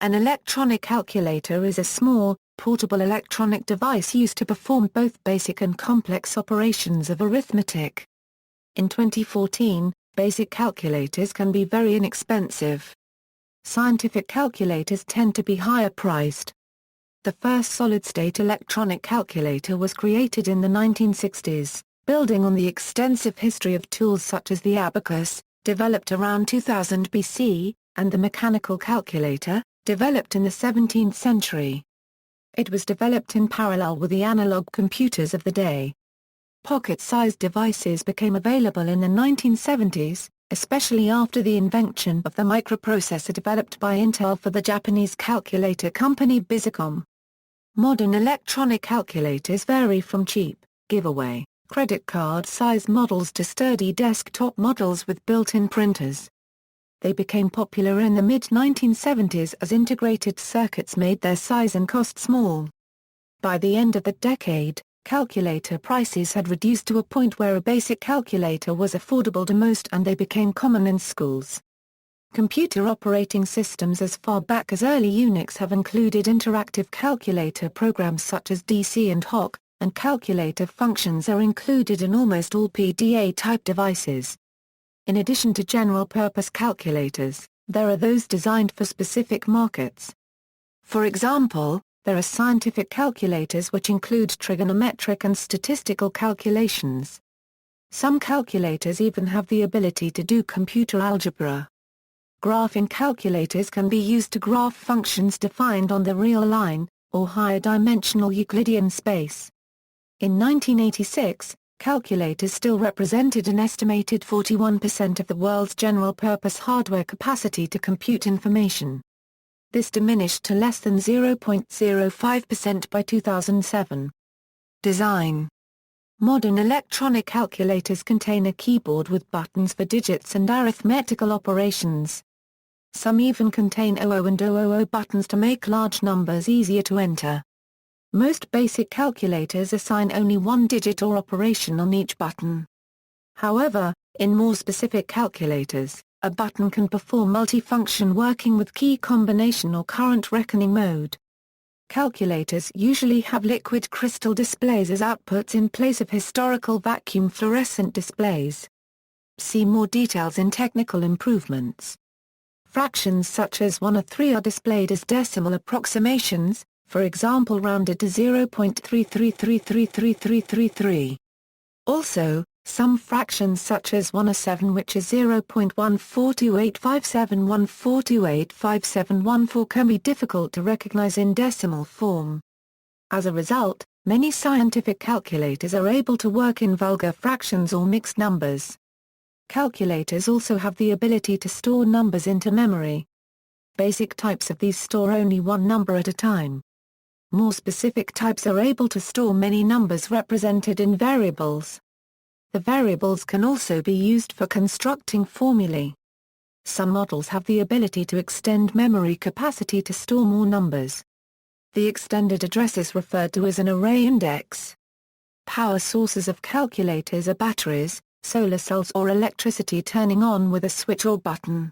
An electronic calculator is a small, portable electronic device used to perform both basic and complex operations of arithmetic. In 2014, basic calculators can be very inexpensive. Scientific calculators tend to be higher priced. The first solid-state electronic calculator was created in the 1960s, building on the extensive history of tools such as the abacus, developed around 2000 BC, and the mechanical calculator, developed in the 17th century. It was developed in parallel with the analog computers of the day. Pocket-sized devices became available in the 1970s, especially after the invention of the microprocessor developed by Intel for the Japanese calculator company Bizicom. Modern electronic calculators vary from cheap, giveaway, credit card-sized models to sturdy desktop models with built-in printers. They became popular in the mid-1970s as integrated circuits made their size and cost small. By the end of the decade, calculator prices had reduced to a point where a basic calculator was affordable to most and they became common in schools. Computer operating systems as far back as early Unix have included interactive calculator programs such as DC and HOC, and calculator functions are included in almost all PDA-type devices. In addition to general-purpose calculators, there are those designed for specific markets. For example, there are scientific calculators which include trigonometric and statistical calculations. Some calculators even have the ability to do computer algebra. Graphing calculators can be used to graph functions defined on the real line, or higher dimensional Euclidean space. In 1986, calculators still represented an estimated 41% of the world's general-purpose hardware capacity to compute information. This diminished to less than 0.05% by 2007. Design. Modern electronic calculators contain a keyboard with buttons for digits and arithmetical operations. Some even contain 00 and 000 buttons to make large numbers easier to enter. Most basic calculators assign only one digit or operation on each button. However, in more specific calculators, a button can perform multifunction working with key combination or current reckoning mode. Calculators usually have liquid crystal displays as outputs in place of historical vacuum fluorescent displays. See more details in technical improvements. Fractions such as 1/3 are displayed as decimal approximations, for example rounded to 0.33333333. Also, some fractions such as 1/7, which is 0.14285714285714, can be difficult to recognize in decimal form. As a result, many scientific calculators are able to work in vulgar fractions or mixed numbers. Calculators also have the ability to store numbers into memory. Basic types of these store only one number at a time. More specific types are able to store many numbers represented in variables. The variables can also be used for constructing formulae. Some models have the ability to extend memory capacity to store more numbers. The extended address is referred to as an array index. Power sources of calculators are batteries, solar cells or electricity turning on with a switch or button.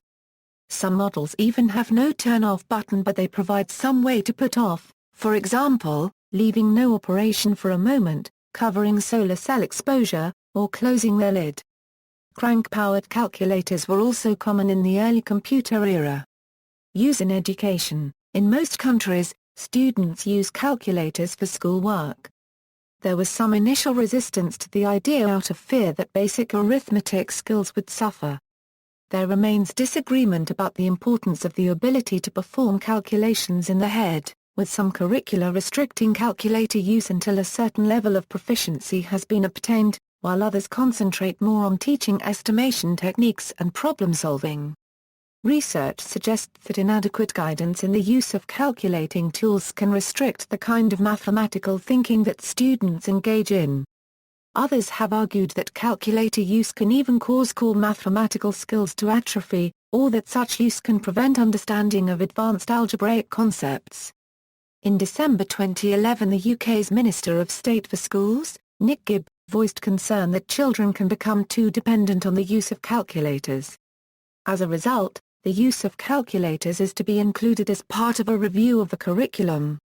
Some models even have no turn-off button, but they provide some way to put off, for example, leaving no operation for a moment, covering solar cell exposure, or closing their lid. Crank-powered calculators were also common in the early computer era. Use in education. In most countries, students use calculators for schoolwork. There was some initial resistance to the idea out of fear that basic arithmetic skills would suffer. There remains disagreement about the importance of the ability to perform calculations in the head, with some curricula restricting calculator use until a certain level of proficiency has been obtained, while others concentrate more on teaching estimation techniques and problem-solving. Research suggests that inadequate guidance in the use of calculating tools can restrict the kind of mathematical thinking that students engage in. Others have argued that calculator use can even cause core mathematical skills to atrophy, or that such use can prevent understanding of advanced algebraic concepts. In December 2011, the UK's Minister of State for Schools, Nick Gibb, voiced concern that children can become too dependent on the use of calculators. As a result, the use of calculators is to be included as part of a review of the curriculum.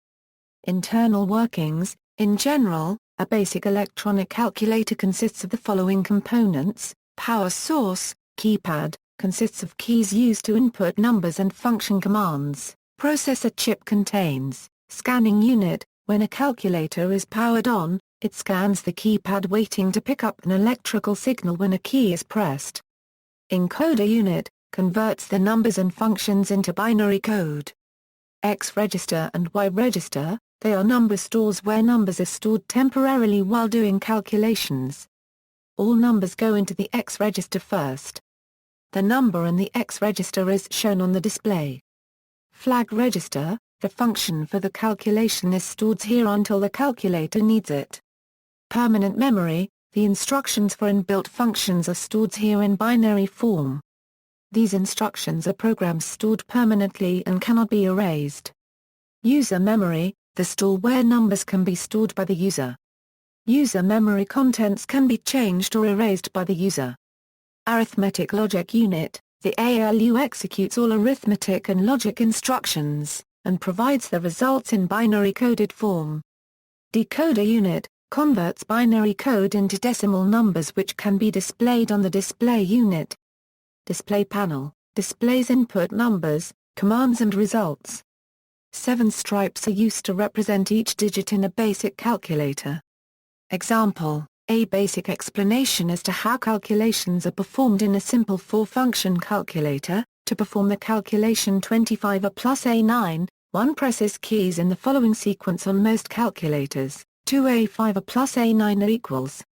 Internal workings. In general, a basic electronic calculator consists of the following components: power source, keypad, consists of keys used to input numbers and function commands. Processor chip contains scanning unit. When a calculator is powered on, it scans the keypad waiting to pick up an electrical signal when a key is pressed. Encoder unit converts the numbers and functions into binary code. X register and Y register, they are number stores where numbers are stored temporarily while doing calculations. All numbers go into the X register first. The number in the X register is shown on the display. Flag register, the function for the calculation is stored here until the calculator needs it. Permanent memory, the instructions for inbuilt functions are stored here in binary form. These instructions are programs stored permanently and cannot be erased. User memory, the store where numbers can be stored by the user. User memory contents can be changed or erased by the user. Arithmetic logic unit, the ALU executes all arithmetic and logic instructions, and provides the results in binary coded form. Decoder unit, converts binary code into decimal numbers which can be displayed on the display unit. Display panel, displays input numbers, commands and results. 7 stripes are used to represent each digit in a basic calculator. Example, a basic explanation as to how calculations are performed in a simple 4-function calculator. To perform the calculation 25a plus a9, one presses keys in the following sequence on most calculators. 2a5a plus a9 equals.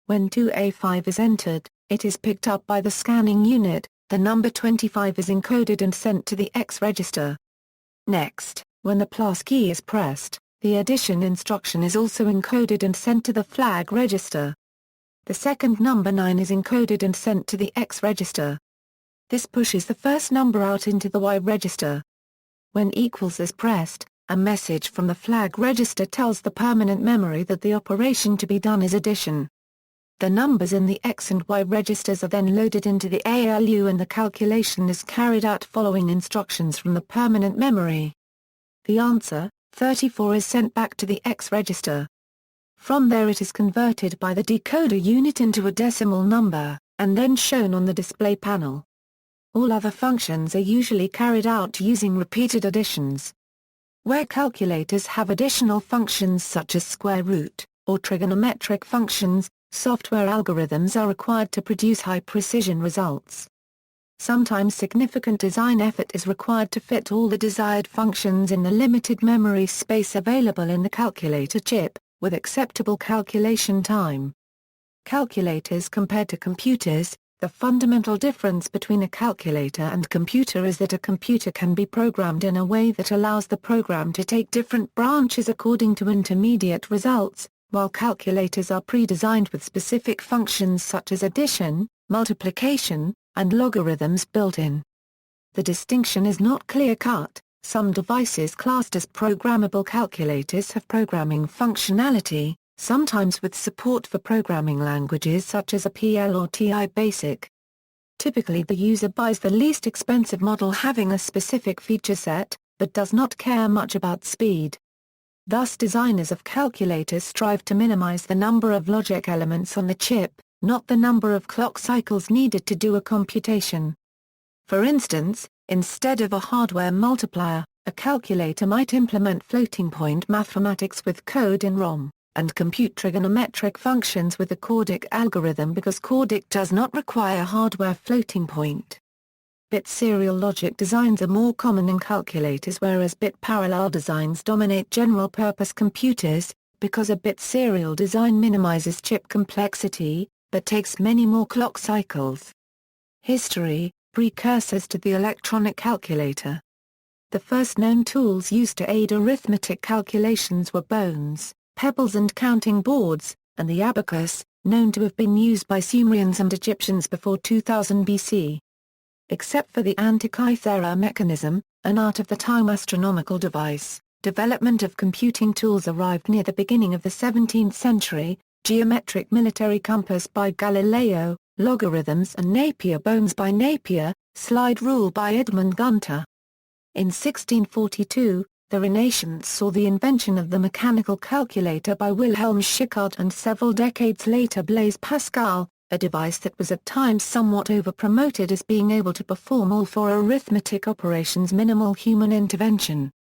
When 2a5 is entered, it is picked up by the scanning unit, the number 25 is encoded and sent to the X register. Next, when the plus key is pressed, the addition instruction is also encoded and sent to the flag register. The second number 9 is encoded and sent to the X register. This pushes the first number out into the Y register. When equals is pressed, a message from the flag register tells the permanent memory that the operation to be done is addition. The numbers in the X and Y registers are then loaded into the ALU and the calculation is carried out following instructions from the permanent memory. The answer, 34, is sent back to the X register. From there it is converted by the decoder unit into a decimal number, and then shown on the display panel. All other functions are usually carried out using repeated additions. Where calculators have additional functions such as square root, or trigonometric functions, software algorithms are required to produce high-precision results. Sometimes significant design effort is required to fit all the desired functions in the limited memory space available in the calculator chip, with acceptable calculation time. Calculators compared to computers. The fundamental difference between a calculator and computer is that a computer can be programmed in a way that allows the program to take different branches according to intermediate results, while calculators are pre-designed with specific functions such as addition, multiplication, and logarithms built in. The distinction is not clear-cut. Some devices classed as programmable calculators have programming functionality, sometimes with support for programming languages such as APL or TI Basic. Typically the user buys the least expensive model having a specific feature set, but does not care much about speed. Thus designers of calculators strive to minimize the number of logic elements on the chip, not the number of clock cycles needed to do a computation. For instance, instead of a hardware multiplier, a calculator might implement floating-point mathematics with code in ROM, and compute trigonometric functions with the Cordic algorithm because Cordic does not require hardware floating point. Bit serial logic designs are more common in calculators whereas bit parallel designs dominate general-purpose computers, because a bit serial design minimizes chip complexity, but takes many more clock cycles. History, precursors to the electronic calculator. The first known tools used to aid arithmetic calculations were bones, pebbles and counting boards, and the abacus, known to have been used by Sumerians and Egyptians before 2000 BC. Except for the Antikythera mechanism, an art-of-the-time astronomical device, development of computing tools arrived near the beginning of the 17th century, geometric military compass by Galileo, logarithms and Napier bones by Napier, Slide rule by Edmund Gunter. In 1642, the Renaissance saw the invention of the mechanical calculator by Wilhelm Schickard, and several decades later Blaise Pascal, a device that was at times somewhat over-promoted as being able to perform all for arithmetic operations minimal human intervention.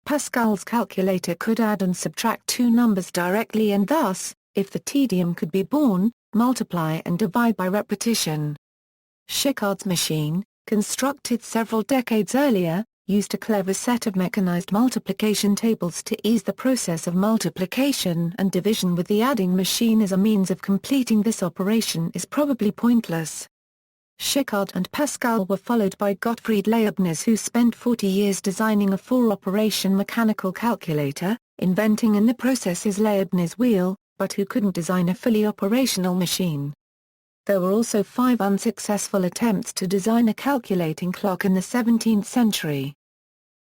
Pascal's calculator could add and subtract two numbers directly and thus, if the tedium could be borne, multiply and divide by repetition. Schickard's machine, constructed several decades earlier, used a clever set of mechanized multiplication tables to ease the process of multiplication and division with the adding machine as a means of completing this operation is probably pointless. Schickard and Pascal were followed by Gottfried Leibniz, who spent 40 years designing a four-operation mechanical calculator, inventing in the process his Leibniz wheel, but who couldn't design a fully operational machine. There were also 5 unsuccessful attempts to design a calculating clock in the 17th century.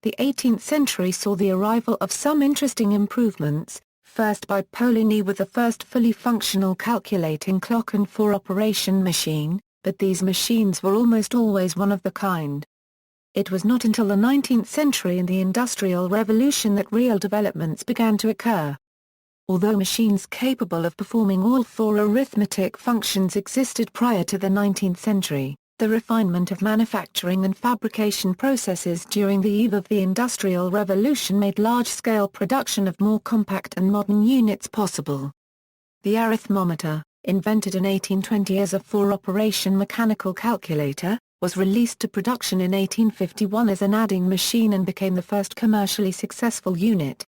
The 18th century saw the arrival of some interesting improvements, first by Poligny with the first fully functional calculating clock and four-operation machine, but these machines were almost always one of the kind. It was not until the 19th century and the Industrial Revolution that real developments began to occur. Although machines capable of performing all four arithmetic functions existed prior to the 19th century, the refinement of manufacturing and fabrication processes during the eve of the Industrial Revolution made large-scale production of more compact and modern units possible. The arithmometer, invented in 1820 as a four-operation mechanical calculator, was released to production in 1851 as an adding machine and became the first commercially successful unit.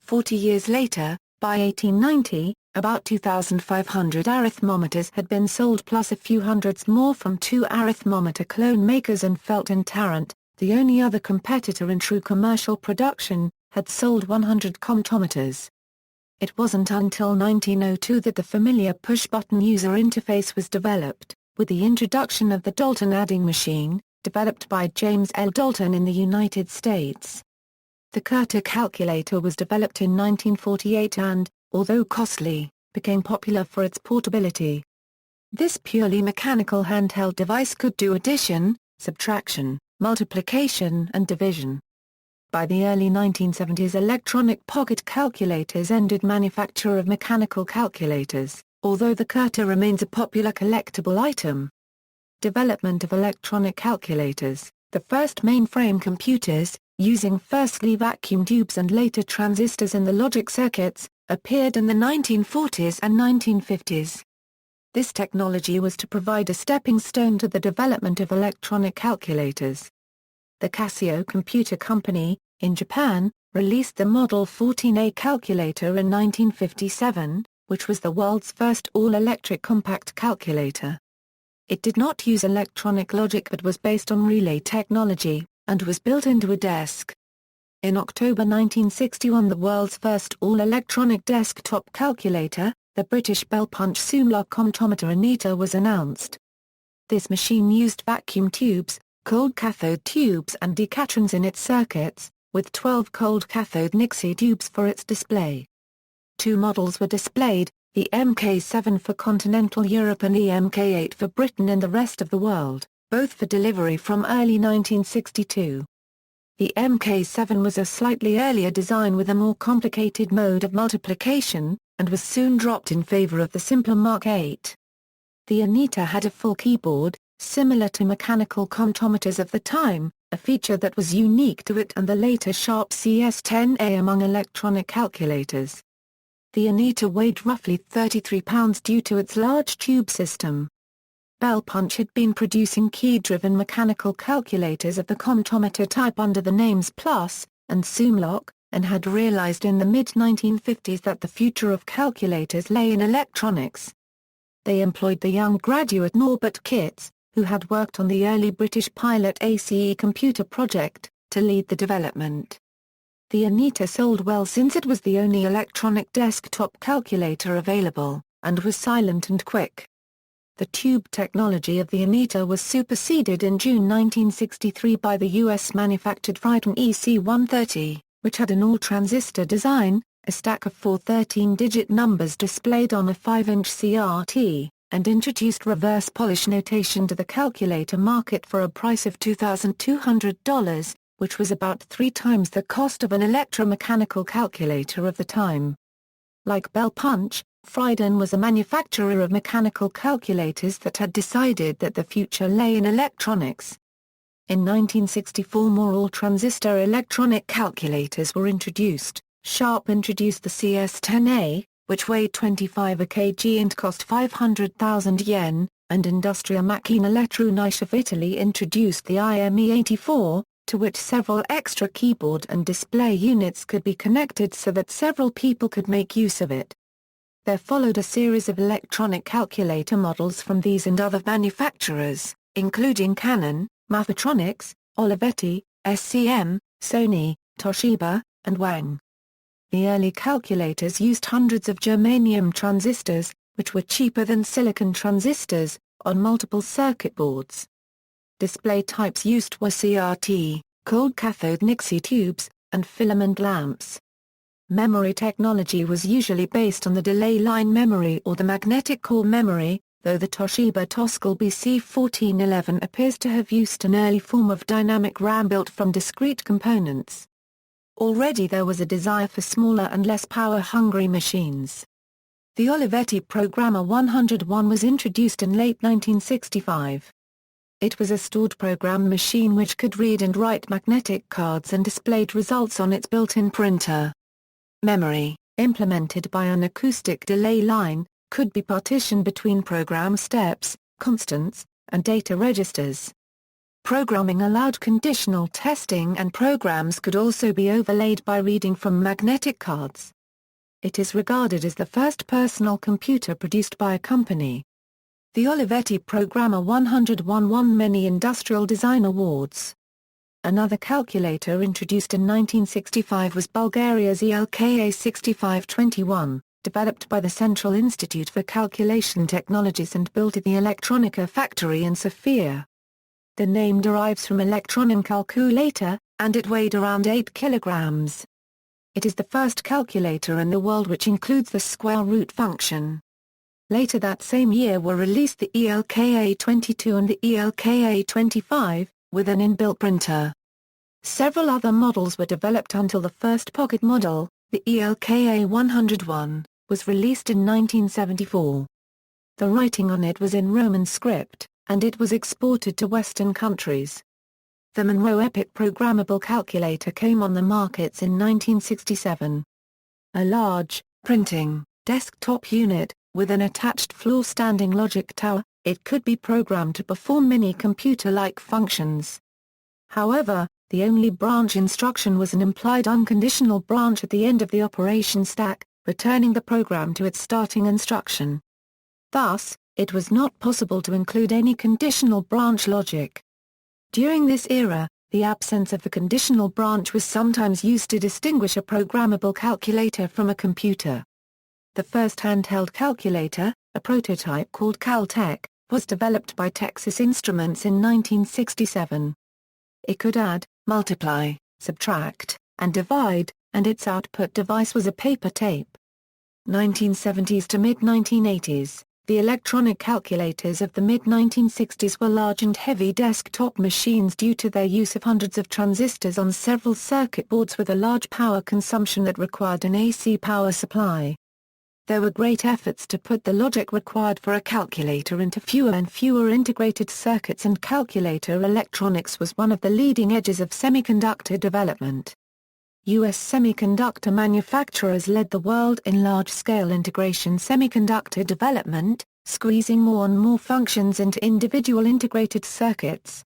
40 years later, by 1890, about 2,500 arithmometers had been sold plus a few hundreds more from two arithmometer clone makers, and Felt and Tarrant, the only other competitor in true commercial production, had sold 100 comptometers. It wasn't until 1902 that the familiar push-button user interface was developed, with the introduction of the Dalton adding machine, developed by James L. Dalton in the United States. The Curter calculator was developed in 1948 and, although costly, became popular for its portability. This purely mechanical handheld device could do addition, subtraction, multiplication and division. By the early 1970s, electronic pocket calculators ended manufacture of mechanical calculators, although the Curter remains a popular collectible item. Development of electronic calculators, the first mainframe computers, using firstly vacuum tubes and later transistors in the logic circuits, appeared in the 1940s and 1950s. This technology was to provide a stepping stone to the development of electronic calculators. The Casio Computer Company, in Japan, released the Model 14A calculator in 1957, which was the world's first all-electric compact calculator. It did not use electronic logic but was based on relay technology, and was built into a desk. In October 1961, the world's first all-electronic desktop calculator, the British Bell-Punch Sumlock comptometer Anita, was announced. This machine used vacuum tubes, cold cathode tubes and decatrons in its circuits, with 12 cold cathode Nixie tubes for its display. Two models were displayed, the MK7 for continental Europe and the MK8 for Britain and the rest of the world, both for delivery from early 1962. The MK7 was a slightly earlier design with a more complicated mode of multiplication, and was soon dropped in favor of the simpler Mark 8. The Anita had a full keyboard, similar to mechanical comptometers of the time, a feature that was unique to it and the later Sharp CS10A among electronic calculators. The Anita weighed roughly 33 pounds due to its large tube system. Bell-Punch had been producing key-driven mechanical calculators of the comptometer type under the names Plus and Sumlock, and had realized in the mid-1950s that the future of calculators lay in electronics. They employed the young graduate Norbert Kitz, who had worked on the early British pilot ACE computer project, to lead the development. The Anita sold well since it was the only electronic desktop calculator available, and was silent and quick. The tube technology of the Anita was superseded in June 1963 by the US-manufactured Triton EC130, which had an all-transistor design, a stack of four 13-digit numbers displayed on a 5-inch CRT, and introduced reverse polish notation to the calculator market for a price of $2,200, which was about 3 times the cost of an electromechanical calculator of the time. Like Bell Punch, Friden was a manufacturer of mechanical calculators that had decided that the future lay in electronics. In 1964 more all-transistor electronic calculators were introduced. Sharp introduced the CS10A, which weighed 25 kg and cost 500,000 yen, and Industria Macchina Elettronica of Italy introduced the IME84, to which several extra keyboard and display units could be connected so that several people could make use of it. There followed a series of electronic calculator models from these and other manufacturers, including Canon, Mathetronics, Olivetti, SCM, Sony, Toshiba, and Wang. The early calculators used hundreds of germanium transistors, which were cheaper than silicon transistors, on multiple circuit boards. Display types used were CRT, cold cathode Nixie tubes, and filament lamps. Memory technology was usually based on the delay line memory or the magnetic core memory, though the Toshiba Toscal BC1411 appears to have used an early form of dynamic RAM built from discrete components. Already there was a desire for smaller and less power-hungry machines. The Olivetti Programmer 101 was introduced in late 1965. It was a stored program machine which could read and write magnetic cards and displayed results on its built-in printer. Memory, implemented by an acoustic delay line, could be partitioned between program steps, constants, and data registers. Programming allowed conditional testing and programs could also be overlaid by reading from magnetic cards. It is regarded as the first personal computer produced by a company. The Olivetti Programmer 101 won many industrial design awards. Another calculator introduced in 1965 was Bulgaria's ELKA 6521. Developed by the Central Institute for Calculation Technologies and built at the Electronica factory in Sofia. The name derives from electronin calculator, and it weighed around 8 kilograms. It is the first calculator in the world which includes the square root function. Later that same year were released the ELKA 22 and the ELKA 25, with an inbuilt printer. Several other models were developed until the first pocket model, the ELKA 101, was released in 1974. The writing on it was in Roman script, and it was exported to Western countries. The Monroe EPIC programmable calculator came on the markets in 1967. A large, printing, desktop unit, with an attached floor-standing logic tower, it could be programmed to perform many computer-like functions. However, the only branch instruction was an implied unconditional branch at the end of the operation stack, returning the program to its starting instruction. Thus, it was not possible to include any conditional branch logic. During this era, the absence of the conditional branch was sometimes used to distinguish a programmable calculator from a computer. The first handheld calculator, a prototype called Caltech, was developed by Texas Instruments in 1967. It could add, multiply, subtract, and divide, and its output device was a paper tape. 1970s to mid-1980s, the electronic calculators of the mid-1960s were large and heavy desktop machines due to their use of hundreds of transistors on several circuit boards with a large power consumption that required an AC power supply. There were great efforts to put the logic required for a calculator into fewer and fewer integrated circuits, and calculator electronics was one of the leading edges of semiconductor development. U.S. semiconductor manufacturers led the world in large-scale integration semiconductor development, squeezing more and more functions into individual integrated circuits.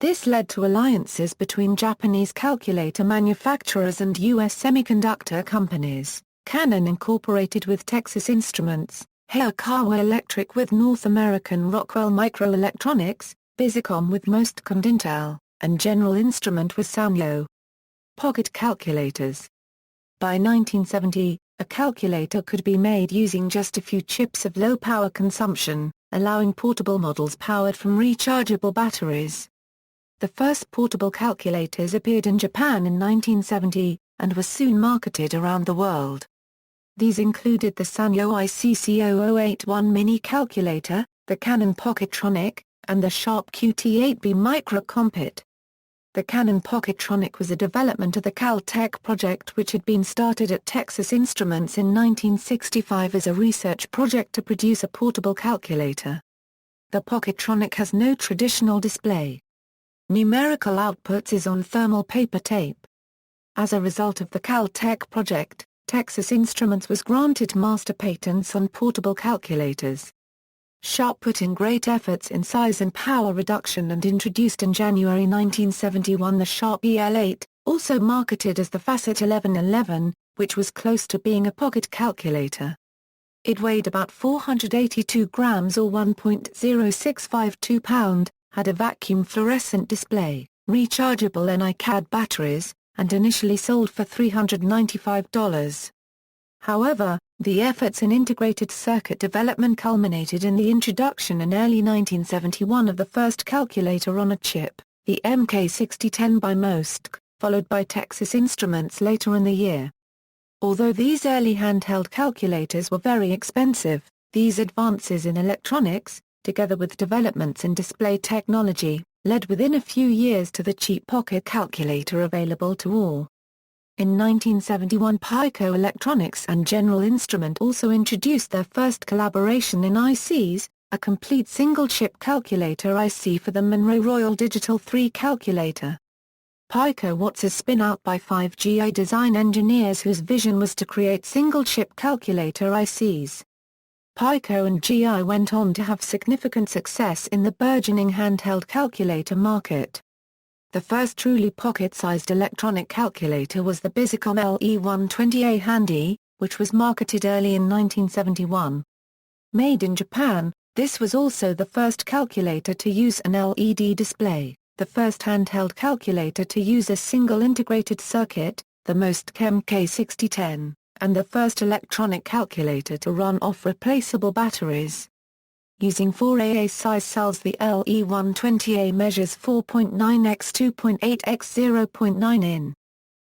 This led to alliances between Japanese calculator manufacturers and U.S. semiconductor companies. Canon incorporated with Texas Instruments, Hayakawa Electric with North American Rockwell Microelectronics, Visicom with Mostcom Intel, and General Instrument with Sanyo. Pocket calculators. By 1970, a calculator could be made using just a few chips of low power consumption, allowing portable models powered from rechargeable batteries. The first portable calculators appeared in Japan in 1970, and were soon marketed around the world. These included the Sanyo ICC0081 mini calculator, the Canon Pocket Tronic, and the Sharp QT8B microcomput. The Canon Pocket Tronic was a development of the Caltech project which had been started at Texas Instruments in 1965 as a research project to produce a portable calculator. The Pocket Tronic has no traditional display. Numerical outputs is on thermal paper tape. As a result of the Caltech project, Texas Instruments was granted master patents on portable calculators. Sharp put in great efforts in size and power reduction and introduced in January 1971 the Sharp EL8, also marketed as the Facet 1111, which was close to being a pocket calculator. It weighed about 482 grams or 1.0652 pound, had a vacuum fluorescent display, rechargeable NiCad batteries, and initially sold for $395. However, the efforts in integrated circuit development culminated in the introduction in early 1971 of the first calculator on a chip, the MK6010 by MOSTC, followed by Texas Instruments later in the year. Although these early handheld calculators were very expensive, these advances in electronics, together with developments in display technology, led within a few years to the cheap pocket calculator available to all. In 1971 Pico Electronics and General Instrument also introduced their first collaboration in ICs, a complete single-chip calculator IC for the Monroe Royal Digital 3 calculator. Pico was a spin-out by 5 GI design engineers whose vision was to create single-chip calculator ICs. Pico and GI went on to have significant success in the burgeoning handheld calculator market. The first truly pocket-sized electronic calculator was the Bizicom LE120A Handy, which was marketed early in 1971. Made in Japan, this was also the first calculator to use an LED display, the first handheld calculator to use a single integrated circuit, the MOSTC MK6010, and the first electronic calculator to run off replaceable batteries. Using 4 AA size cells, the LE120A measures 4.9 x 2.8 x 0.9 in.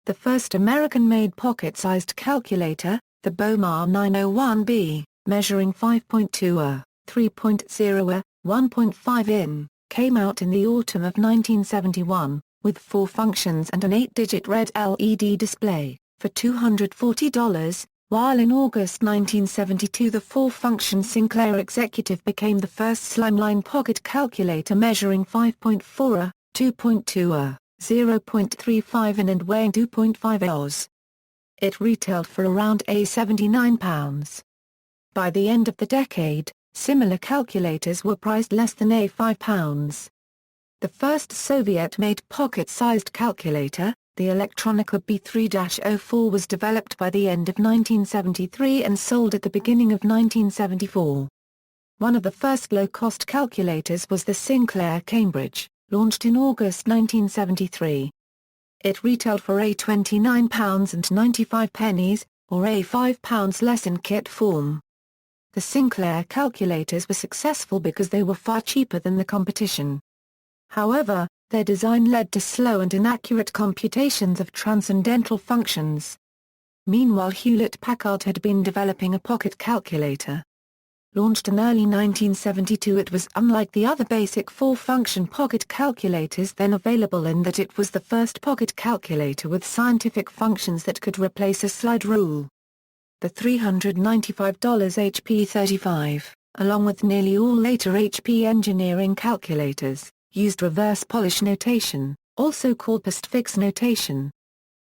The first American-made pocket-sized calculator, the Bomar 901B, measuring 5.2 A, 3.0 A, 1.5 in, came out in the autumn of 1971, with 4 functions and an 8-digit red LED display, for $240, while in August 1972 the 4-function Sinclair Executive became the first slimline pocket calculator measuring 5.4 A, 2.2 A, 0.35 in and weighing 2.5 oz. It retailed for around £79. By the end of the decade, similar calculators were priced less than £5. The first Soviet-made pocket-sized calculator, the Electronica B3-04, was developed by the end of 1973 and sold at the beginning of 1974. One of the first low-cost calculators was the Sinclair Cambridge, launched in August 1973. It retailed for £29.95, or £5 less in kit form. The Sinclair calculators were successful because they were far cheaper than the competition. However, their design led to slow and inaccurate computations of transcendental functions. Meanwhile, Hewlett-Packard had been developing a pocket calculator. Launched in early 1972, it was unlike the other basic 4-function pocket calculators then available in that it was the first pocket calculator with scientific functions that could replace a slide rule. The $395 HP35, along with nearly all later HP engineering calculators, used reverse polish notation, also called postfix notation.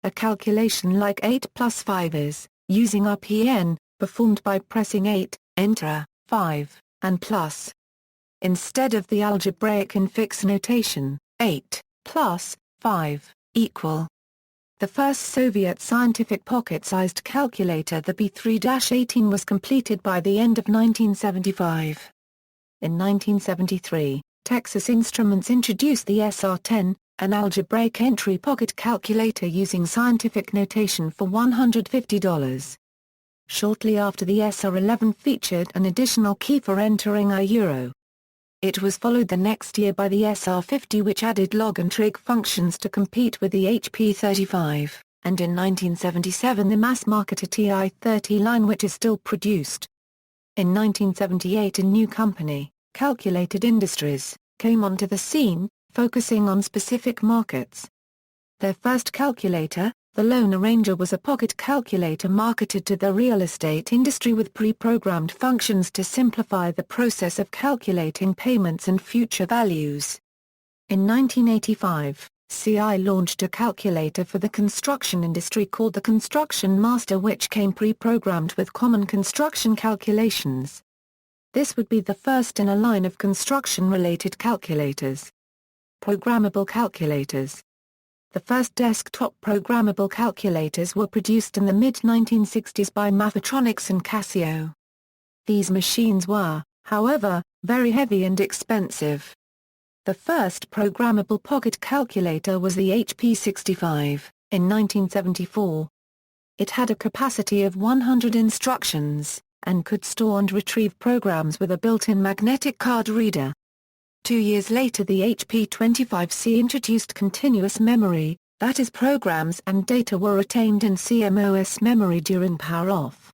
A calculation like 8 plus 5 is, using RPN, performed by pressing 8, enter, 5, and plus. Instead of the algebraic infix notation, 8, plus, 5, equal. The first Soviet scientific pocket-sized calculator, the B3-18, was completed by the end of 1975. In 1973, Texas Instruments introduced the SR-10, an algebraic entry pocket calculator using scientific notation for $150. Shortly after, the SR-11 featured an additional key for entering a euro. It was followed the next year by the SR-50, which added log and trig functions to compete with the HP-35. and in 1977 the mass-marketed TI-30 line, which is still produced. In 1978 a new company, Calculated Industries, came onto the scene, focusing on specific markets. Their first calculator, the Lone Arranger, was a pocket calculator marketed to the real estate industry with pre-programmed functions to simplify the process of calculating payments and future values. In 1985, CI launched a calculator for the construction industry called the Construction Master, which came pre-programmed with common construction calculations. This would be the first in a line of construction-related calculators. Programmable calculators. The first desktop programmable calculators were produced in the mid-1960s by Tronic and Casio. These machines were, however, very heavy and expensive. The first programmable pocket calculator was the HP 65, in 1974. It had a capacity of 100 instructions, and could store and retrieve programs with a built-in magnetic card reader. 2 years later the HP 25C introduced continuous memory, that is, programs and data were retained in CMOS memory during power-off.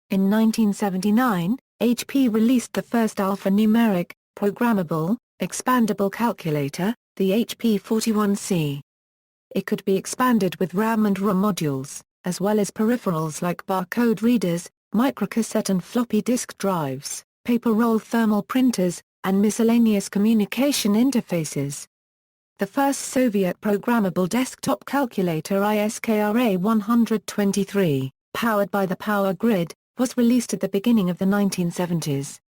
In 1979, HP released the first alphanumeric, programmable, expandable calculator, the HP 41C. It could be expanded with RAM and ROM modules, as well as peripherals like barcode readers, microcassette and floppy disk drives, paper roll thermal printers, and miscellaneous communication interfaces. The first Soviet programmable desktop calculator, ISKRA 123, powered by the power grid, was released at the beginning of the 1970s.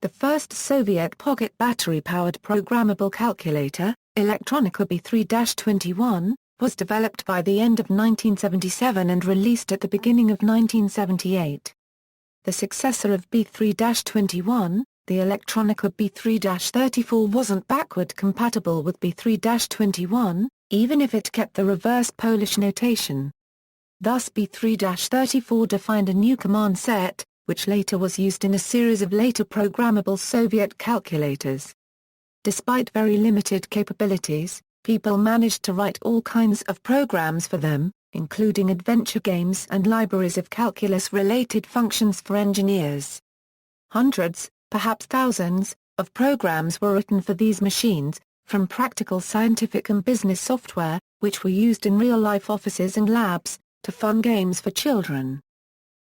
The first Soviet pocket battery-powered programmable calculator, Electronica B3-21, was developed by the end of 1977 and released at the beginning of 1978. The successor of B3-21, the Electronica B3-34, wasn't backward compatible with B3-21, even if it kept the reverse Polish notation. Thus B3-34 defined a new command set, which later was used in a series of later programmable Soviet calculators. Despite very limited capabilities, people managed to write all kinds of programs for them, including adventure games and libraries of calculus-related functions for engineers. Hundreds, perhaps thousands, of programs were written for these machines, from practical scientific and business software, which were used in real-life offices and labs, to fun games for children.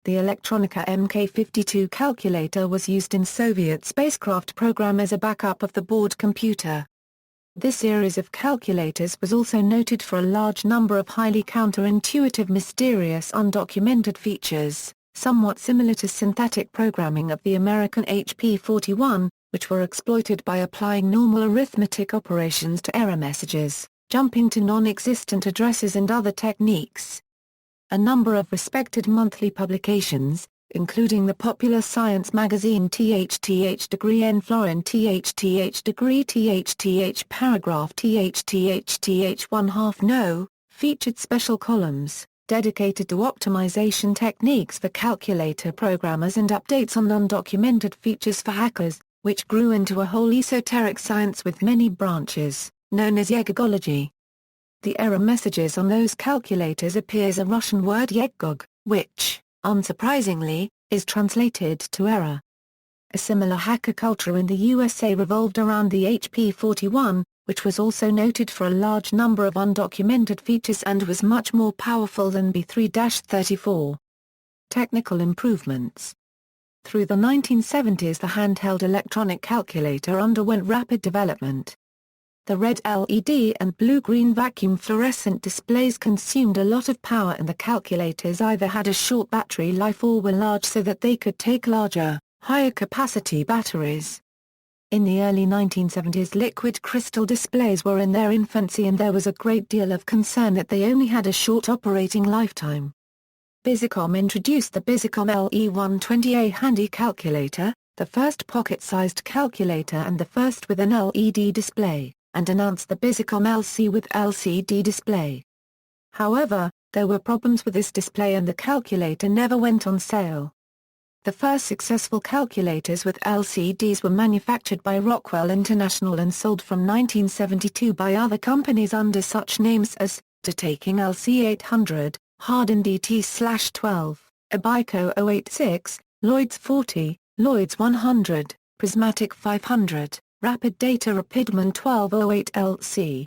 The Electronica Mk52 calculator was used in Soviet spacecraft program as a backup of the board computer. This series of calculators was also noted for a large number of highly counterintuitive, mysterious, undocumented features, somewhat similar to synthetic programming of the American HP 41, which were exploited by applying normal arithmetic operations to error messages, jumping to non-existent addresses and other techniques. A number of respected monthly publications, including the popular science magazine THTH Degree N Florin THTH Degree THTH Paragraph THTH 1/2 No, featured special columns, dedicated to optimization techniques for calculator programmers and updates on undocumented features for hackers, which grew into a whole esoteric science with many branches, known as yegogology. The error messages on those calculators appears a Russian word yegog, which, unsurprisingly, is translated to error. A similar hacker culture in the USA revolved around the HP 41, which was also noted for a large number of undocumented features and was much more powerful than B3-34. Technical improvements. Through the 1970s the handheld electronic calculator underwent rapid development. The red LED and blue-green vacuum fluorescent displays consumed a lot of power, and the calculators either had a short battery life or were large so that they could take larger, higher-capacity batteries. In the early 1970s liquid crystal displays were in their infancy, and there was a great deal of concern that they only had a short operating lifetime. Bizicom introduced the Bizicom LE120A handy calculator, the first pocket-sized calculator and the first with an LED display, and announced the Bizicom LC with LCD display. However, there were problems with this display and the calculator never went on sale. The first successful calculators with LCDs were manufactured by Rockwell International and sold from 1972 by other companies under such names as to taking LC800, Hardin DT/12, Abico 086, Lloyds 40, Lloyds 100, Prismatic 500, Rapid Data Rapidman 1208 LC.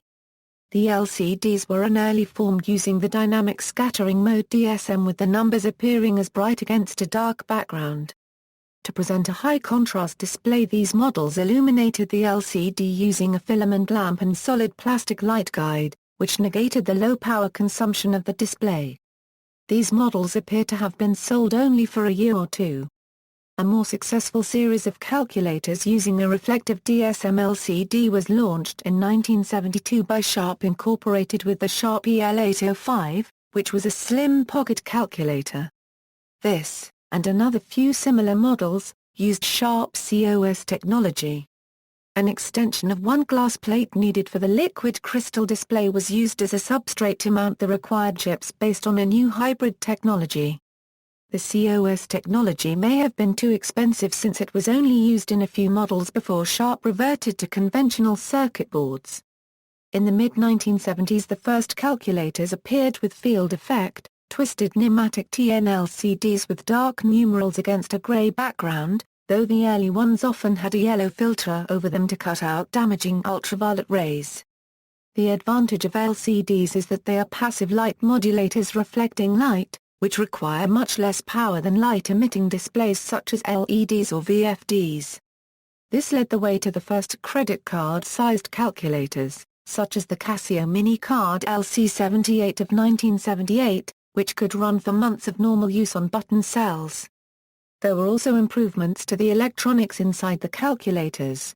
The LCDs were an early form using the dynamic scattering mode DSM with the numbers appearing as bright against a dark background. To present a high-contrast display, these models illuminated the LCD using a filament lamp and solid plastic light guide, which negated the low power consumption of the display. These models appear to have been sold only for a year or two. A more successful series of calculators using a reflective DSM LCD was launched in 1972 by Sharp Incorporated with the Sharp EL805, which was a slim pocket calculator. This, and another few similar models, used Sharp COS technology. An extension of one glass plate needed for the liquid crystal display was used as a substrate to mount the required chips based on a new hybrid technology. The COS technology may have been too expensive since it was only used in a few models before Sharp reverted to conventional circuit boards. In the mid-1970s, the first calculators appeared with field effect, twisted pneumatic TN LCDs with dark numerals against a gray background, though the early ones often had a yellow filter over them to cut out damaging ultraviolet rays. The advantage of LCDs is that they are passive light modulators reflecting light, which require much less power than light-emitting displays such as LEDs or VFDs. This led the way to the first credit card-sized calculators, such as the Casio Mini Card LC78 of 1978, which could run for months of normal use on button cells. There were also improvements to the electronics inside the calculators.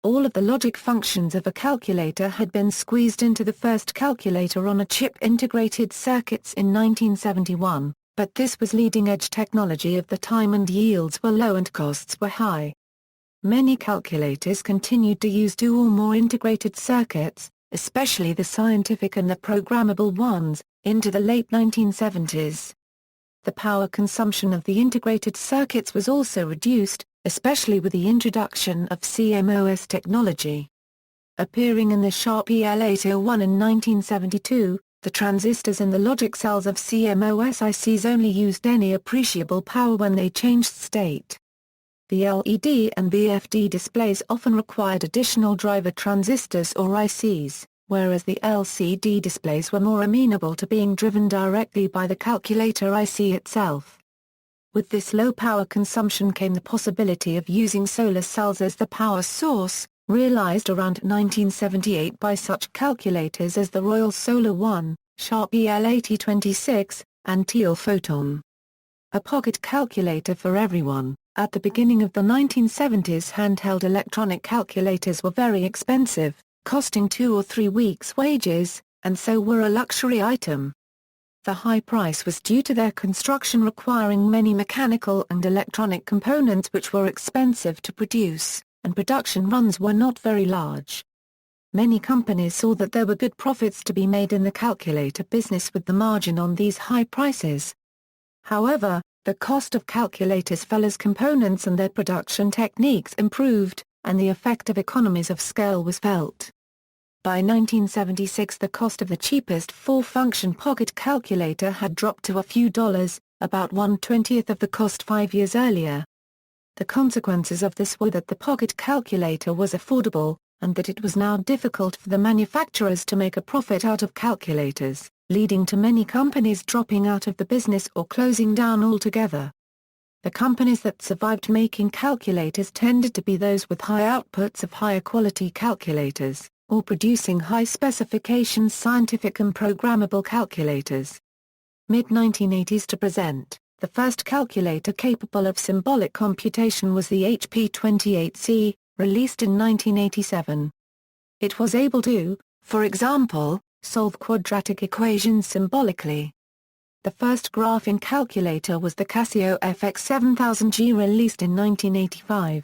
All of the logic functions of a calculator had been squeezed into the first calculator on a chip integrated circuits in 1971, but this was leading-edge technology of the time and yields were low and costs were high. Many calculators continued to use two or more integrated circuits, especially the scientific and the programmable ones, into the late 1970s. The power consumption of the integrated circuits was also reduced, especially with the introduction of CMOS technology. Appearing in the Sharp EL801 in 1972, the transistors in the logic cells of CMOS ICs only used any appreciable power when they changed state. The LED and VFD displays often required additional driver transistors or ICs, whereas the LCD displays were more amenable to being driven directly by the calculator IC itself. With this low power consumption came the possibility of using solar cells as the power source, realized around 1978 by such calculators as the Royal Solar One, Sharp EL8026, and Teal Photon. A pocket calculator for everyone. At the beginning of the 1970s, handheld electronic calculators were very expensive, costing 2 or 3 weeks' wages, and so were a luxury item. The high price was due to their construction requiring many mechanical and electronic components which were expensive to produce, and production runs were not very large. Many companies saw that there were good profits to be made in the calculator business with the margin on these high prices. However, the cost of calculators fell as components and their production techniques improved, and the effect of economies of scale was felt. By 1976, the cost of the cheapest 4-function pocket calculator had dropped to a few dollars, about 1/20th of the cost 5 years earlier. The consequences of this were that the pocket calculator was affordable, and that it was now difficult for the manufacturers to make a profit out of calculators, leading to many companies dropping out of the business or closing down altogether. The companies that survived making calculators tended to be those with high outputs of higher quality calculators, or producing high-specification scientific and programmable calculators. Mid-1980s to present, the first calculator capable of symbolic computation was the HP28C, released in 1987. It was able to, for example, solve quadratic equations symbolically. The first graphing calculator was the Casio FX7000G, released in 1985.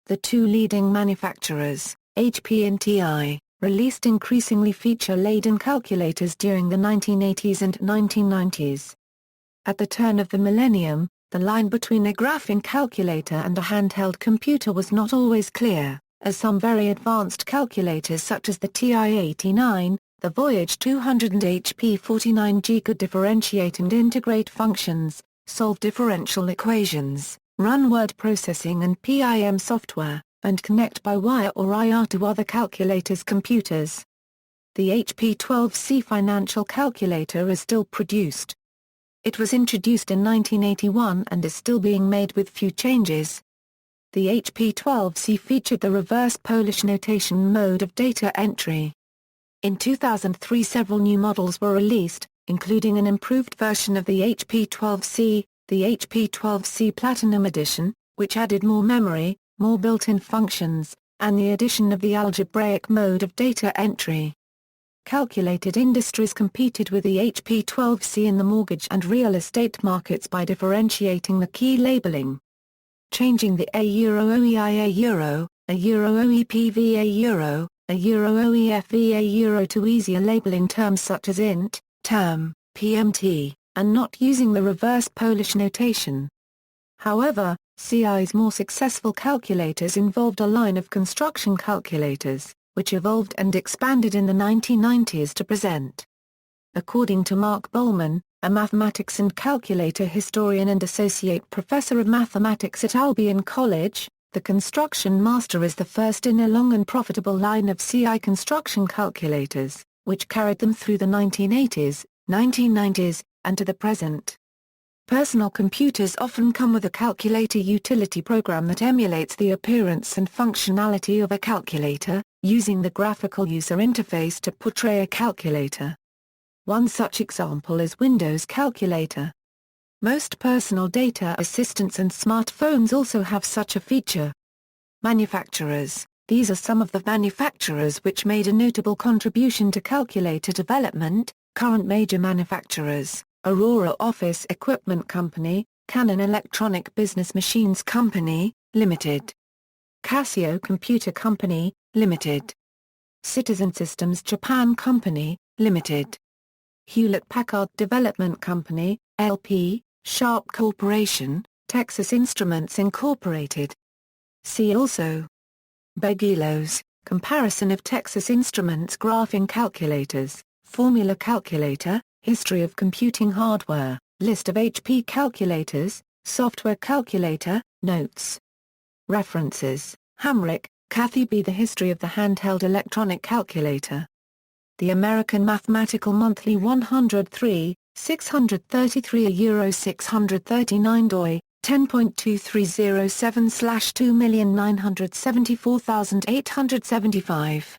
The two leading manufacturers, HP and TI, released increasingly feature-laden calculators during the 1980s and 1990s. At the turn of the millennium, the line between a graphing calculator and a handheld computer was not always clear, as some very advanced calculators such as the TI-89, the Voyage 200 and HP 49G could differentiate and integrate functions, solve differential equations, run word processing and PIM software, and connect by wire or IR to other calculators' computers. The HP-12C financial calculator is still produced. It was introduced in 1981 and is still being made with few changes. The HP-12C featured the reverse Polish notation mode of data entry. In 2003 several new models were released, including an improved version of the HP-12C, the HP-12C Platinum Edition, which added more memory, more built-in functions, and the addition of the algebraic mode of data entry. Calculated Industries competed with the HP-12C in the mortgage and real estate markets by differentiating the key labeling. Changing the A-Euro-OEI A-Euro, A-Euro-OEPV A-Euro, A-Euro-OEFV A-Euro to easier labeling terms such as int, term, PMT, and not using the reverse Polish notation. However, CI's more successful calculators involved a line of construction calculators, which evolved and expanded in the 1990s to present. According to Mark Bowman, a mathematics and calculator historian and associate professor of mathematics at Albion College, the Construction Master is the first in a long and profitable line of CI construction calculators, which carried them through the 1980s, 1990s, and to the present. Personal computers often come with a calculator utility program that emulates the appearance and functionality of a calculator, using the graphical user interface to portray a calculator. One such example is Windows Calculator. Most personal data assistants and smartphones also have such a feature. Manufacturers. These are some of the manufacturers which made a notable contribution to calculator development. Current major manufacturers: Aurora Office Equipment Company, Canon Electronic Business Machines Company, Limited. Casio Computer Company, Limited. Citizen Systems Japan Company, Limited. Hewlett-Packard Development Company, LP, Sharp Corporation, Texas Instruments Incorporated. See also: Begilos, Comparison of Texas Instruments Graphing Calculators, Formula Calculator, History of Computing Hardware, List of HP calculators, Software Calculator, Notes. References: Hamrick, Kathy B. The History of the Handheld Electronic Calculator. The American Mathematical Monthly 103, 633 Euro 639 doi, 10.2307/2,974,875.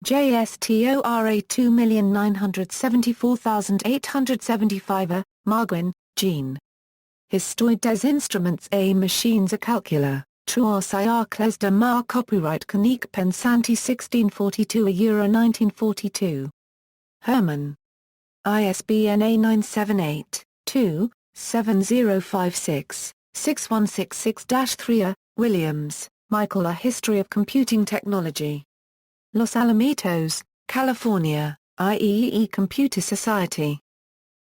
JSTORA 2,974,875. Margwin, Jean. Histoire des instruments et machines à calculer, trois siècles de ma copyright conique pensanti 1642 Euro 1942. Herman. ISBN A978-2-7056-6166-3. Williams, Michael. A History of Computing Technology. Los Alamitos, California, IEEE Computer Society.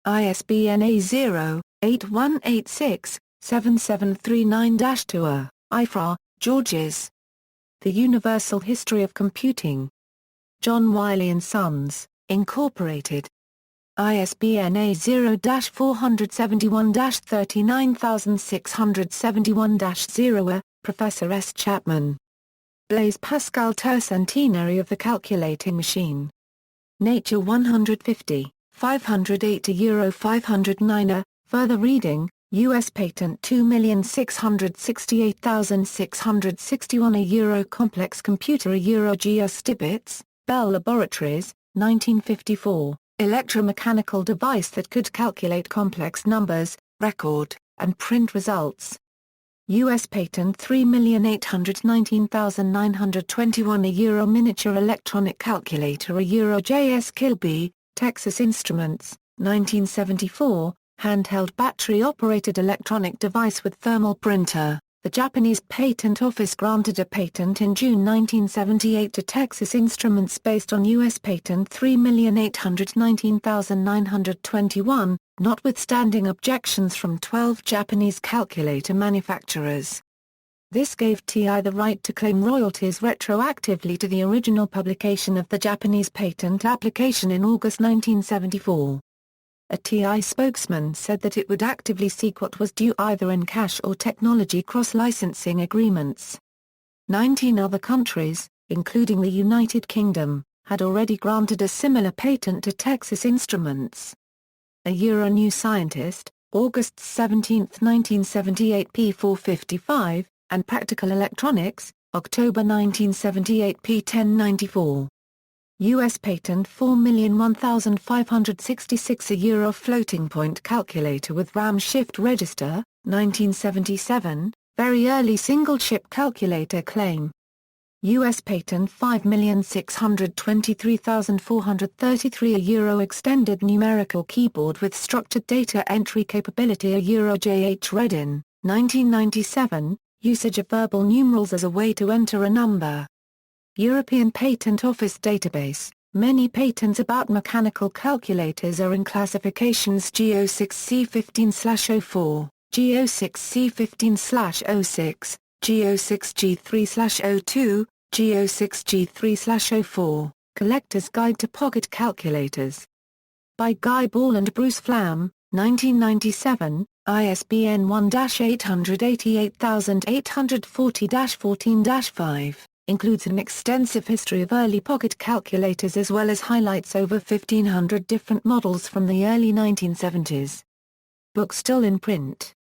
ISBN A0-8186-7739-2. Ifrah, Georges. The Universal History of Computing. John Wiley & Sons, Incorporated. ISBN A0-471-39671-0. Professor S. Chapman. Blaise Pascal Tercentenary of the Calculating Machine. Nature 150, 508 Euro 509. Further reading, U.S. Patent 2,668,661 Euro Complex Computer Euro G. Stibitz, Bell Laboratories, 1954, electromechanical device that could calculate complex numbers, record, and print results. U.S. Patent 3,819,921 Euro Miniature Electronic Calculator Euro J.S. Kilby, Texas Instruments, 1974, handheld battery-operated electronic device with thermal printer. The Japanese Patent Office granted a patent in June 1978 to Texas Instruments based on U.S. Patent 3,819,921, notwithstanding objections from 12 Japanese calculator manufacturers. This gave TI the right to claim royalties retroactively to the original publication of the Japanese patent application in August 1974. A TI spokesman said that it would actively seek what was due either in cash or technology cross-licensing agreements. 19 other countries, including the United Kingdom, had already granted a similar patent to Texas Instruments. A New Scientist, August 17, 1978 p. 455, and Practical Electronics, October 1978 p. 1094. U.S. Patent 4,001,566 a floating point calculator with RAM shift register, 1977, very early single-chip calculator claim. U.S. Patent 5,623,433 a extended numerical keyboard with structured data entry capability a JH Redin, 1997, usage of verbal numerals as a way to enter a number. European Patent Office Database. Many patents about mechanical calculators are in classifications G06C15/04, G06C15/06, G06G3/02, G06G3/04, Collector's Guide to Pocket Calculators. By Guy Ball and Bruce Flam, 1997, ISBN 1-888840-14-5, includes an extensive history of early pocket calculators as well as highlights over 1,500 different models from the early 1970s. Book still in print.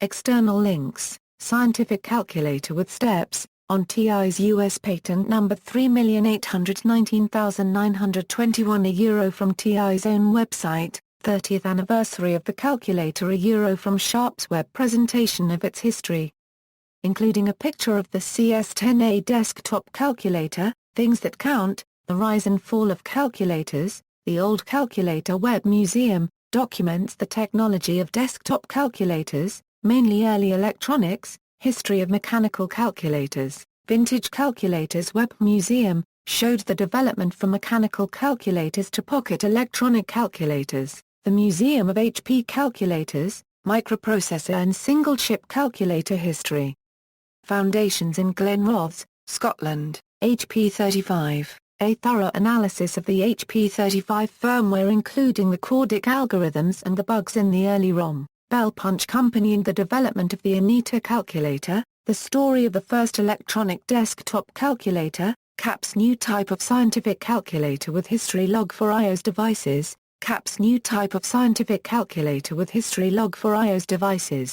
External links: Scientific Calculator with Steps, on TI's US patent number 3,819,921 a from TI's own website, 30th anniversary of the calculator a from Sharp's web presentation of its history. Including a picture of the CS10A desktop calculator, Things That Count, The Rise and Fall of Calculators, the Old Calculator Web Museum, documents the technology of desktop calculators, mainly early electronics, History of Mechanical Calculators, Vintage Calculators Web Museum, showed the development from mechanical calculators to pocket electronic calculators, the Museum of HP Calculators, Microprocessor and Single-Chip Calculator History. Foundations in Glenrothes, Scotland, HP 35, a thorough analysis of the HP 35 firmware including the Cordic algorithms and the bugs in the early ROM. Bell Punch Company and the development of the Anita calculator, the story of the first electronic desktop calculator, CAP's new type of scientific calculator with history log for iOS devices, CAP's new type of scientific calculator with history log for iOS devices,